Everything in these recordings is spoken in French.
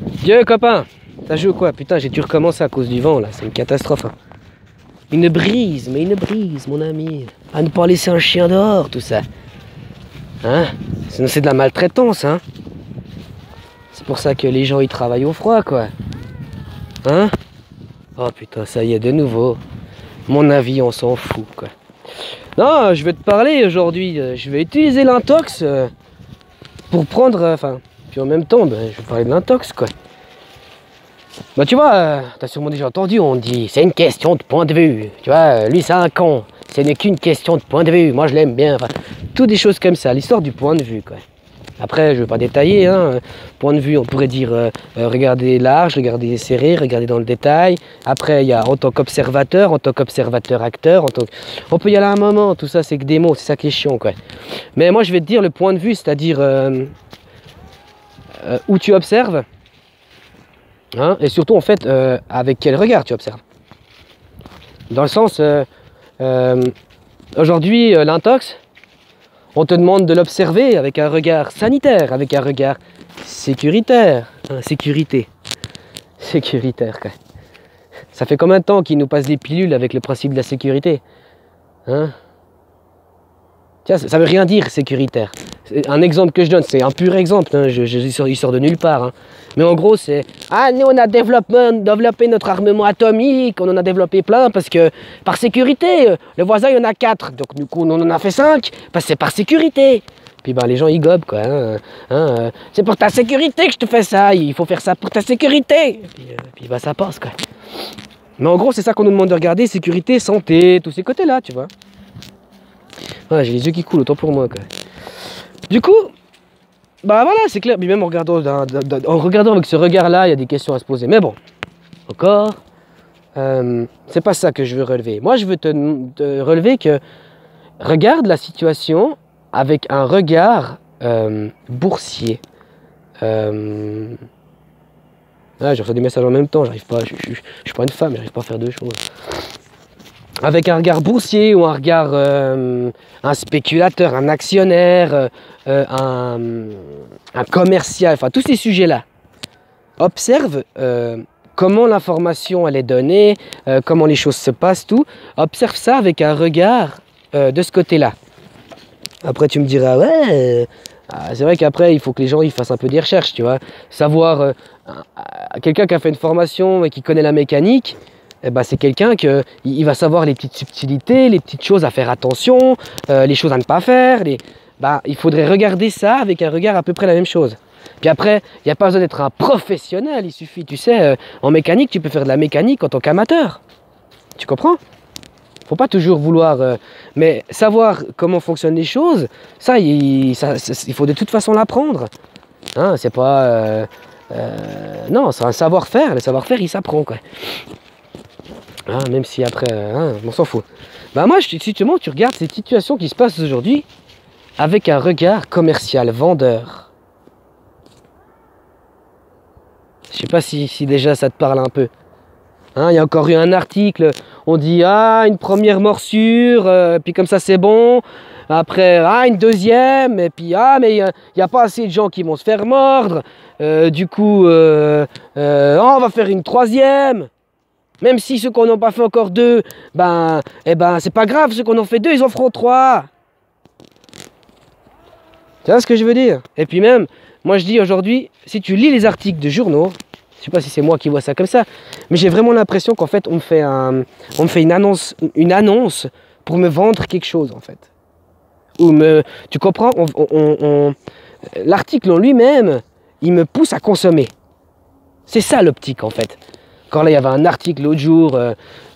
Dieu copain, t'as joué ou quoi? Putain, j'ai dû recommencer à cause du vent là, c'est une catastrophe. Hein. Une brise, mais une brise mon ami. À ne pas laisser un chien dehors, tout ça. Hein? Sinon c'est de la maltraitance, hein. C'est pour ça que les gens ils travaillent au froid quoi. Hein? Oh putain, ça y est, de nouveau. Mon avis, on s'en fout quoi. Non, je vais te parler aujourd'hui. Je vais utiliser l'intox pour prendre. Enfin, puis en même temps, ben, je vais parler de l'intox quoi. Bah tu vois, t'as sûrement déjà entendu, on dit c'est une question de point de vue. Tu vois, lui c'est un con. Ce n'est qu'une question de point de vue. Moi je l'aime bien. Enfin, toutes des choses comme ça, l'histoire du point de vue quoi. Après, je ne veux pas détailler, hein. Point de vue, on pourrait dire regarder large, regarder serré, regarder dans le détail. Après, il y a en tant qu'observateur acteur. On peut y aller à un moment, tout ça, c'est que des mots, c'est ça qui est chiant, quoi. Mais moi, je vais te dire le point de vue, c'est-à-dire où tu observes, hein, et surtout, en fait, avec quel regard tu observes. Dans le sens, aujourd'hui, l'intox, on te demande de l'observer avec un regard sanitaire, avec un regard sécuritaire. Hein, sécuritaire, quoi. Ça fait combien de temps qu'ils nous passent des pilules avec le principe de la sécurité? Hein? Tiens, ça veut rien dire sécuritaire. Un exemple que je donne, c'est un pur exemple, hein, il sort de nulle part. Hein. Mais en gros, c'est ah, nous on a développé notre armement atomique, on en a développé plein parce que par sécurité, le voisin il y en a 4, donc du coup on en a fait 5, parce que c'est par sécurité. Puis ben, les gens ils gobent quoi. C'est pour ta sécurité que je te fais ça, il faut faire ça pour ta sécurité. Puis ben, ça passe quoi. Mais en gros, c'est ça qu'on nous demande de regarder, sécurité, santé, tous ces côtés-là, tu vois. Ouais, j'ai les yeux qui coulent, autant pour moi quoi. Du coup, bah voilà, c'est clair. Mais même en regardant avec ce regard-là, il y a des questions à se poser. Mais bon, encore, c'est pas ça que je veux relever. Moi, je veux te relever que regarde la situation avec un regard boursier. Ah, je reçois des messages en même temps, j'arrive pas, je suis pas une femme, j'arrive pas à faire deux choses. Avec un regard boursier ou un regard, un spéculateur, un actionnaire, un commercial, enfin tous ces sujets-là. Observe comment l'information elle est donnée, comment les choses se passent, tout. Observe ça avec un regard de ce côté-là. Après tu me diras, ouais, c'est vrai qu'après il faut que les gens ils fassent un peu des recherches, tu vois. Savoir, quelqu'un qui a fait une formation et qui connaît la mécanique, eh ben, c'est quelqu'un qui va savoir les petites subtilités, les petites choses à faire attention, les choses à ne pas faire. Il faudrait regarder ça avec un regard à peu près la même chose. Puis après, il n'y a pas besoin d'être un professionnel, il suffit, tu sais, en mécanique, tu peux faire de la mécanique en tant qu'amateur. Tu comprends? Faut pas toujours vouloir... mais savoir comment fonctionnent les choses, ça, il faut de toute façon l'apprendre. Hein, c'est pas... non, c'est un savoir-faire. Le savoir-faire, il s'apprend, quoi. Ah, même si après, on s'en fout. Bah moi, si tu regardes cette situation qui se passe aujourd'hui avec un regard commercial, vendeur. Je sais pas si déjà ça te parle un peu. Hein, il y a encore eu un article, on dit ah une première morsure, puis comme ça c'est bon. Après une deuxième, et puis mais il n'y a pas assez de gens qui vont se faire mordre. Du coup, on va faire une troisième. Même si ceux qu'on n'a pas fait encore 2, c'est pas grave, ceux qu'on en fait 2, ils en feront 3. Tu vois ce que je veux dire? Et puis même, moi je dis aujourd'hui, si tu lis les articles de journaux, je sais pas si c'est moi qui vois ça comme ça, mais j'ai vraiment l'impression qu'en fait on me fait une annonce pour me vendre quelque chose en fait. Tu comprends? L'article en lui-même, il me pousse à consommer. C'est ça l'optique en fait. Quand là, il y avait un article l'autre jour,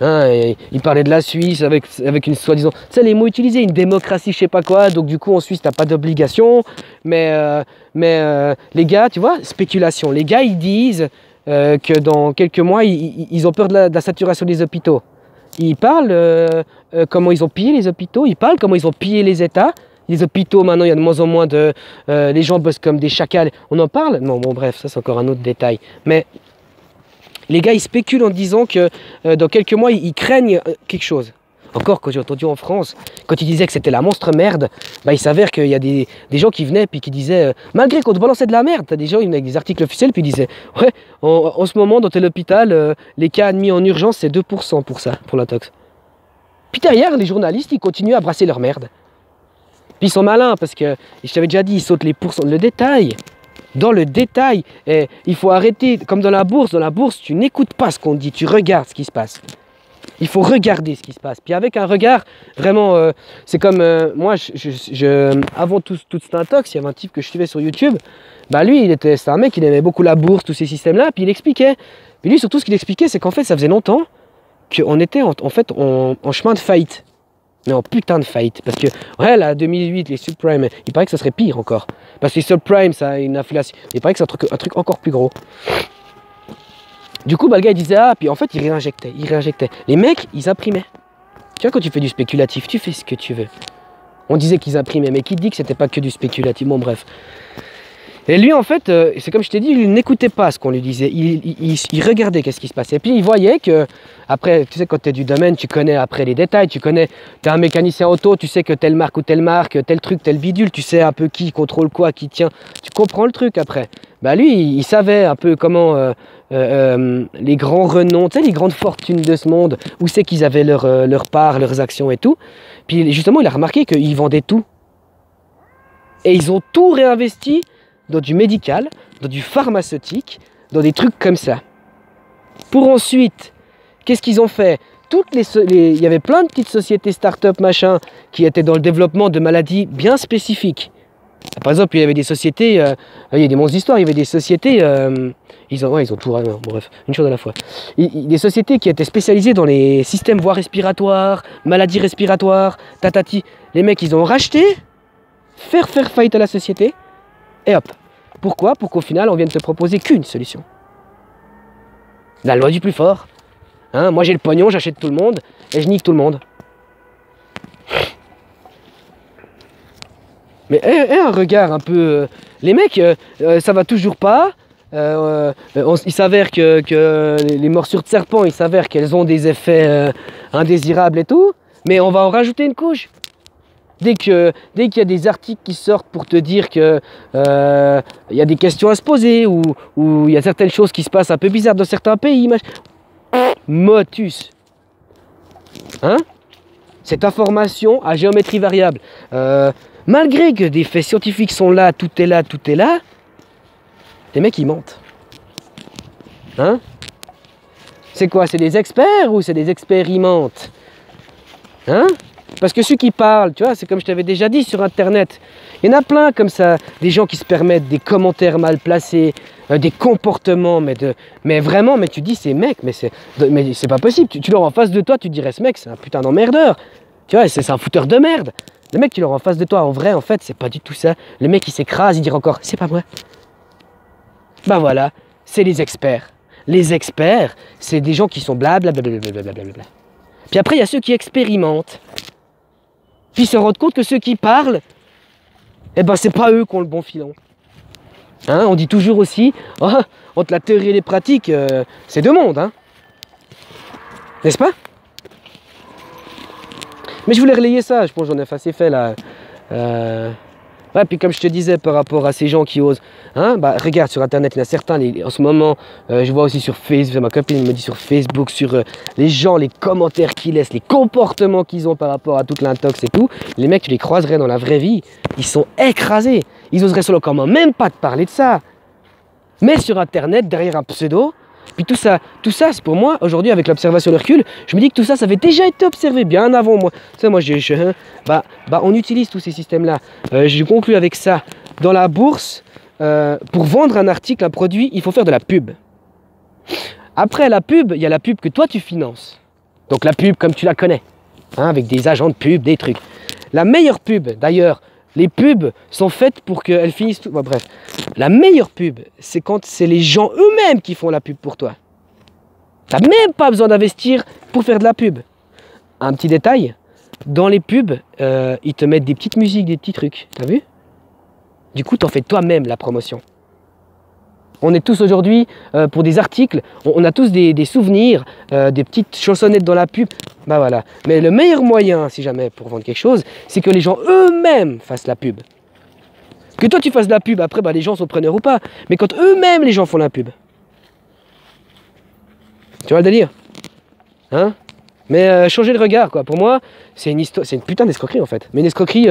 il parlait de la Suisse avec une soi-disant... Tu sais, les mots utilisés, une démocratie, je sais pas quoi, donc du coup, en Suisse, t'as pas d'obligation. Mais les gars, tu vois, spéculation. Les gars, ils disent que dans quelques mois, ils ont peur de la saturation des hôpitaux. Ils parlent comment ils ont pillé les hôpitaux, ils parlent comment ils ont pillé les États. Les hôpitaux, maintenant, il y a de moins en moins de... les gens bossent comme des chacals. On en parle? Non, bon, bref, ça, c'est encore un autre détail. Mais... les gars, ils spéculent en disant que dans quelques mois, ils craignent quelque chose. Encore, quand j'ai entendu en France, quand ils disaient que c'était la monstre merde, bah, il s'avère qu'il y a des gens qui venaient puis qui disaient, malgré qu'on te balançait de la merde, t'as des gens ils venaient avec des articles officiels puis ils disaient, ouais, en ce moment dans tel hôpital, les cas admis en urgence c'est 2% pour ça, pour l'intox. Puis derrière, les journalistes, ils continuent à brasser leur merde. Puis ils sont malins parce que, je t'avais déjà dit, ils sautent les pourcents, le détail. Dans le détail, et il faut arrêter, comme dans la bourse, tu n'écoutes pas ce qu'on dit, tu regardes ce qui se passe. Il faut regarder ce qui se passe. Puis avec un regard, vraiment, c'est comme, moi, avant tout cet intox, il y avait un type que je suivais sur YouTube, bah lui, c'est un mec, il aimait beaucoup la bourse, tous ces systèmes-là, puis il expliquait. Puis lui, surtout, ce qu'il expliquait, c'est qu'en fait, ça faisait longtemps qu'on était en chemin de faillite. Mais en putain de faillite. Parce que, ouais, là, 2008, les subprimes, il paraît que ça serait pire encore. Parce que les subprimes, ça a une inflation. Il paraît que c'est un truc encore plus gros. Du coup, bah, le gars, il disait, ah, puis en fait, il réinjectait. Les mecs, ils imprimaient. Tu vois, quand tu fais du spéculatif, tu fais ce que tu veux. On disait qu'ils imprimaient, mais qui dit que c'était pas que du spéculatif? Bon, bref. Et lui, en fait, c'est comme je t'ai dit, il n'écoutait pas ce qu'on lui disait. Il regardait qu'est-ce qui se passait. Et puis, il voyait que, après, tu sais, quand tu es du domaine, tu connais après les détails. Tu es un mécanicien auto, tu sais que telle marque ou telle marque, tel truc, tel bidule, tu sais un peu qui contrôle quoi, qui tient. Tu comprends le truc après. Bah, lui, il savait un peu comment les grands renoms, tu sais, les grandes fortunes de ce monde, où c'est qu'ils avaient leur part, leurs actions et tout. Puis, justement, il a remarqué qu'ils vendaient tout. Et ils ont tout réinvesti dans du médical, dans du pharmaceutique, dans des trucs comme ça. Pour ensuite, qu'est-ce qu'ils ont fait? Il y avait plein de petites sociétés start-up machin qui étaient dans le développement de maladies bien spécifiques. Par exemple, il y avait des sociétés, il y a des monstres d'histoire, il y avait des sociétés, ils ont tout, bon, bref, une chose à la fois. Des sociétés qui étaient spécialisées dans les systèmes voies respiratoires, maladies respiratoires, tatati. Les mecs, ils ont racheté, faire faillite à la société, et hop. Pourquoi? Pour qu'au final, on vienne te proposer qu'une solution. La loi du plus fort. Hein, moi, j'ai le pognon, j'achète tout le monde, et je nique tout le monde. Mais un regard un peu... les mecs, ça va toujours pas. Il s'avère que les morsures de serpent, il s'avère qu'elles ont des effets indésirables et tout. Mais on va en rajouter une couche. Dès qu'il y a des articles qui sortent pour te dire que y a des questions à se poser ou il y a certaines choses qui se passent un peu bizarres dans certains pays, motus. Hein? Cette information à géométrie variable. Malgré que des faits scientifiques sont là, tout est là, les mecs ils mentent. Hein? C'est quoi? C'est des experts ou c'est des expérimentes? Hein? Parce que ceux qui parlent, tu vois, c'est comme je t'avais déjà dit sur internet, il y en a plein comme ça, des gens qui se permettent des commentaires mal placés, des comportements, mais vraiment, mais tu dis ces mecs, mais c'est pas possible, tu leur en face de toi, tu dirais ce mec c'est un putain d'emmerdeur, tu vois, c'est un fouteur de merde. Le mec tu leur en face de toi, en vrai, en fait, c'est pas du tout ça. Le mec il s'écrase, il dit encore, c'est pas moi. Bah voilà, c'est les experts. Les experts, c'est des gens qui sont blablabla. Puis après, il y a ceux qui expérimentent. Puis ils se rendent compte que ceux qui parlent, eh ben c'est pas eux qui ont le bon filon. Hein, on dit toujours aussi, oh, entre la théorie et les pratiques, c'est deux mondes. Hein. N'est-ce pas? Mais je voulais relayer ça, je pense que j'en ai assez fait là. Ouais, puis comme je te disais par rapport à ces gens qui osent, hein, bah, regarde sur internet, il y en a certains, en ce moment, je vois aussi sur Facebook, ma copine me dit sur Facebook, sur les gens, les commentaires qu'ils laissent, les comportements qu'ils ont par rapport à toute l'intox et tout, les mecs, tu les croiserais dans la vraie vie, ils sont écrasés, ils oseraient seulement comment même pas te parler de ça. Mais sur internet, derrière un pseudo, puis tout ça c'est pour moi, aujourd'hui avec l'observation de recul, je me dis que tout ça, ça avait déjà été observé bien avant moi. Tu sais, moi, on utilise tous ces systèmes-là. Je conclue avec ça. Dans la bourse, pour vendre un article, un produit, il faut faire de la pub. Après la pub, il y a la pub que toi tu finances. Donc la pub comme tu la connais, hein, avec des agents de pub, des trucs. La meilleure pub, d'ailleurs, les pubs sont faites pour qu'elles finissent tout. Bon, bref, la meilleure pub, c'est quand c'est les gens eux-mêmes qui font la pub pour toi. Tu n'as même pas besoin d'investir pour faire de la pub. Un petit détail, dans les pubs, ils te mettent des petites musiques, des petits trucs. T'as vu? Du coup, tu en fais toi-même la promotion. On est tous aujourd'hui, pour des articles, on a tous des souvenirs, des petites chansonnettes dans la pub. Bah voilà. Mais le meilleur moyen, si jamais, pour vendre quelque chose, c'est que les gens eux-mêmes fassent la pub. Que toi tu fasses de la pub, après bah, les gens sont preneurs ou pas. Mais quand eux-mêmes les gens font la pub. Tu vois le délire? Hein? Mais changer de regard, quoi. Pour moi, c'est une putain d'escroquerie en fait. Mais une escroquerie,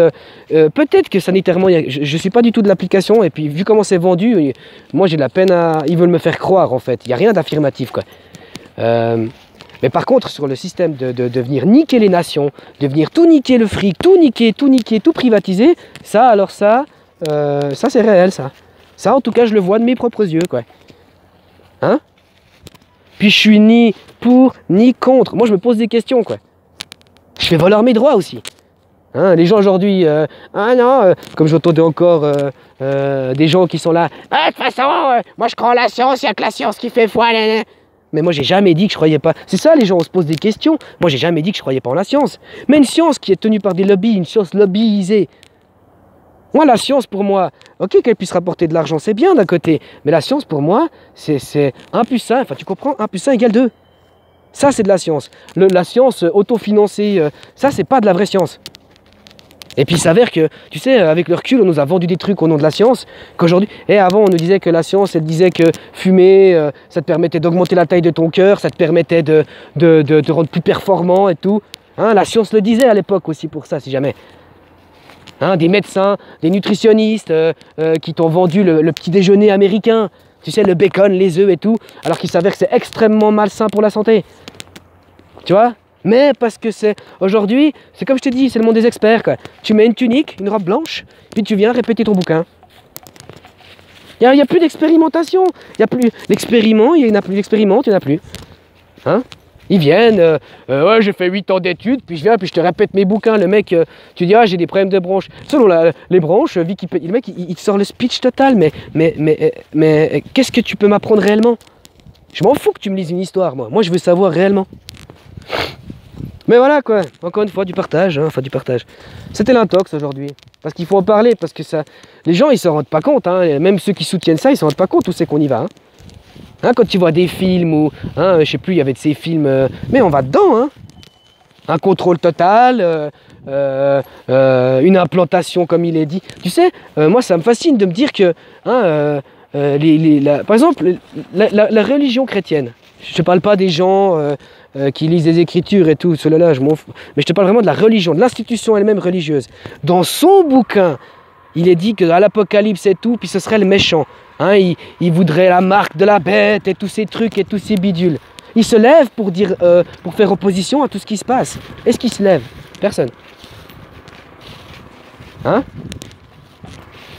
peut-être que sanitairement, je suis pas du tout de l'application. Et puis vu comment c'est vendu, moi j'ai de la peine à... Ils veulent me faire croire en fait. Il n'y a rien d'affirmatif, quoi. Mais par contre, sur le système de venir niquer les nations, de venir tout niquer le fric, tout niquer, tout privatiser, ça, alors ça c'est réel, ça. Ça, en tout cas, je le vois de mes propres yeux, quoi. Hein? Puis je suis ni pour, ni contre. Moi, je me pose des questions, quoi. Je fais valoir mes droits aussi. Hein, les gens aujourd'hui, ah non, comme j'entendais encore des gens qui sont là, ah, de toute façon, moi je crois en la science, il n'y a que la science qui fait foi. Mais moi, j'ai jamais dit que je croyais pas. C'est ça, les gens, on se pose des questions. Moi, j'ai jamais dit que je croyais pas en la science. Mais une science qui est tenue par des lobbies, une science lobbyisée. Moi, la science, pour moi, ok, qu'elle puisse rapporter de l'argent, c'est bien d'un côté. Mais la science, pour moi, c'est 1 plus 1, enfin, tu comprends, 1 plus 1 égale 2. Ça, c'est de la science. La science autofinancée, ça, c'est pas de la vraie science. Et puis, il s'avère que, tu sais, avec le recul, on nous a vendu des trucs au nom de la science, qu'aujourd'hui... Et avant, on nous disait que la science, elle disait que fumer, ça te permettait d'augmenter la taille de ton cœur, ça te permettait de te rendre plus performant et tout. Hein, la science le disait à l'époque aussi pour ça, si jamais. Hein, des médecins, des nutritionnistes qui t'ont vendu le petit déjeuner américain, tu sais, le bacon, les œufs et tout, alors qu'il s'avère que c'est extrêmement malsain pour la santé. Tu vois? Mais parce que c'est aujourd'hui, c'est comme je te dis, c'est le monde des experts, quoi. Tu mets une tunique, une robe blanche, puis tu viens répéter ton bouquin. Il n'y a plus d'expérimentation. Il n'y a plus l'expériment, il n'y en a plus d'expérimente, il n'y en a plus. Hein? Ils viennent, ouais, j'ai fait 8 ans d'études, puis je viens, puis je te répète mes bouquins. Le mec, tu dis, ah, j'ai des problèmes de bronches. Selon les bronches, Wikipédia, le mec, il te sort le speech total, mais qu'est-ce que tu peux m'apprendre réellement? Je m'en fous que tu me lises une histoire, moi. Moi, je veux savoir réellement. Mais voilà, quoi. Encore une fois, du partage, hein, enfin, du partage. C'était l'intox aujourd'hui. Parce qu'il faut en parler, parce que ça... Les gens, ils s'en rendent pas compte, hein. Même ceux qui soutiennent ça, ils s'en rendent pas compte où c'est qu'on y va, hein. Hein, quand tu vois des films ou, hein, je sais plus, il y avait de ces films, mais on va dedans, hein. Un contrôle total, une implantation comme il est dit. Tu sais, moi ça me fascine de me dire que, hein, par exemple, la religion chrétienne, je te parle pas des gens qui lisent des écritures et tout, cela là, je m'en fous, mais je te parle vraiment de la religion, de l'institution elle-même religieuse. Dans son bouquin, il est dit qu'à l'Apocalypse et tout, puis ce serait le méchant. Hein, il voudrait la marque de la bête et tous ces trucs et tous ces bidules. Il se lève pour dire, pour faire opposition à tout ce qui se passe. Est-ce qu'il se lève? Personne. Hein?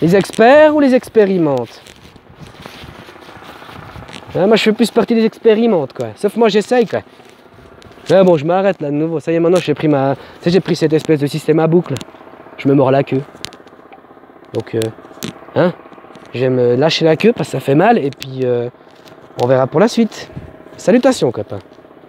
Les experts ou les expérimentent? Hein, moi je fais plus partie des expérimentes, quoi. Sauf moi j'essaye, quoi. Ah, bon, je m'arrête là de nouveau. Ça y est, maintenant j'ai pris j'ai pris cette espèce de système à boucle. Je me mords la queue. Donc, hein? J'aime lâcher la queue parce que ça fait mal et puis on verra pour la suite. Salutations, copains.